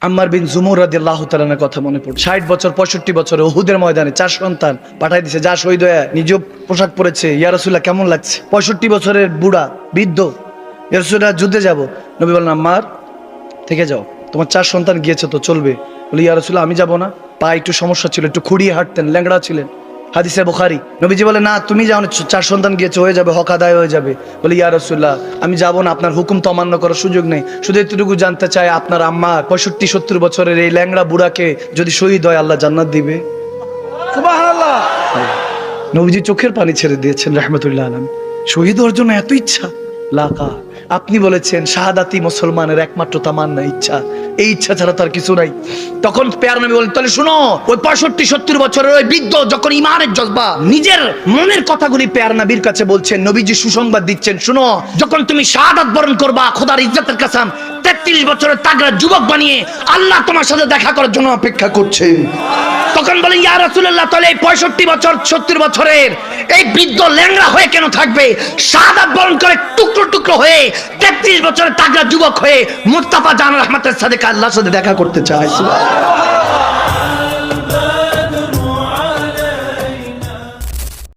আম্মার বিন জুমুর রাদিয়াল্লাহু তাআলা এর কথা মনে পড়ে। 60 বছর 65 বছরে উহুদের ময়দানে 4 সন্তান পাঠাই দিয়েছে, যা শহীদ হয়ে নিজ পোশাক পরেছে। ইয়া রাসূলুল্লাহ কেমন লাগছে? 65 বছরের বুড়া বৃদ্ধ, ইয়া রাসূলুল্লাহ যুদ্ধে যাব। নবী বলেন আম্মার থেকে যাও, তোমার 4 সন্তান গিয়েছে তো চলবে। বলে ইয়া রাসূলুল্লাহ আমি যাব না, পা একটু সমস্যা ছিল, একটু খুঁড়িয়ে হাঁটতেন, ল্যাংড়া ছিলেন। হাদিসে বুখারী। নবীজি বলে না তুমি যাও না, 4 সন্তান গিয়েছে, হয়ে যাবে, হক আদায় হয়ে যাবে। বলে ইয়া রাসূলুল্লাহ আমি যাব না, আপনার হুকুম তো অমান্য করার সুযোগ নেই। শুধু এতটুকু জানতে চাই আপনার আম্মা 65-70 বছরের এই ল্যাংড়া বুড়াকে যদি শহীদ হয় আল্লাহ জান্নাত দিবে? সুবহানাল্লাহ। নবীজি চোখের পানি ছেড়ে দিয়েছেন রাহমাতুল্লাহ আলাইহি। শহীদ হওয়ার জন্য এত ইচ্ছা লাকা। আপনি বলেছেন শাহাদাতি মুসলমানের একমাত্র তামান্না, ইচ্ছা। এই ইচ্ছা ছাড়া তার কিছু নাই। তখন পেয়ার নবী বলেন তাহলে শুনো, ওই 65-70 বছরের ওই বৃদ্ধ যখন ইমানের জজবা নিজের মনের কথাগুলি পেয়ার নবীর কাছে বলছেন, নবীজি সুসংবাদ দিচ্ছেন, শুনো যখন তুমি শাহাদাত বরণ করবা, খোদার ইজ্জতের কসম 33 বছরের তাগড়া যুবক বানিয়ে আল্লাহ তোমার সাথে দেখা করার জন্য অপেক্ষা করছেন। তখন বলেন ইয়া রাসূলুল্লাহ তাহলে এই 65 বছর 70 বছরের এই বৃদ্ধ ল্যাংড়া হয়ে কেন থাকবে? শাহাদাত বরণ করে টুকরো টুকরো হয়ে 33 বছরের তাগড়া যুবক হয়ে মুস্তাফা জান রহমাতের সাথে আল্লাহর সাথে দেখা করতে চায়। সুবহানাল্লাহ।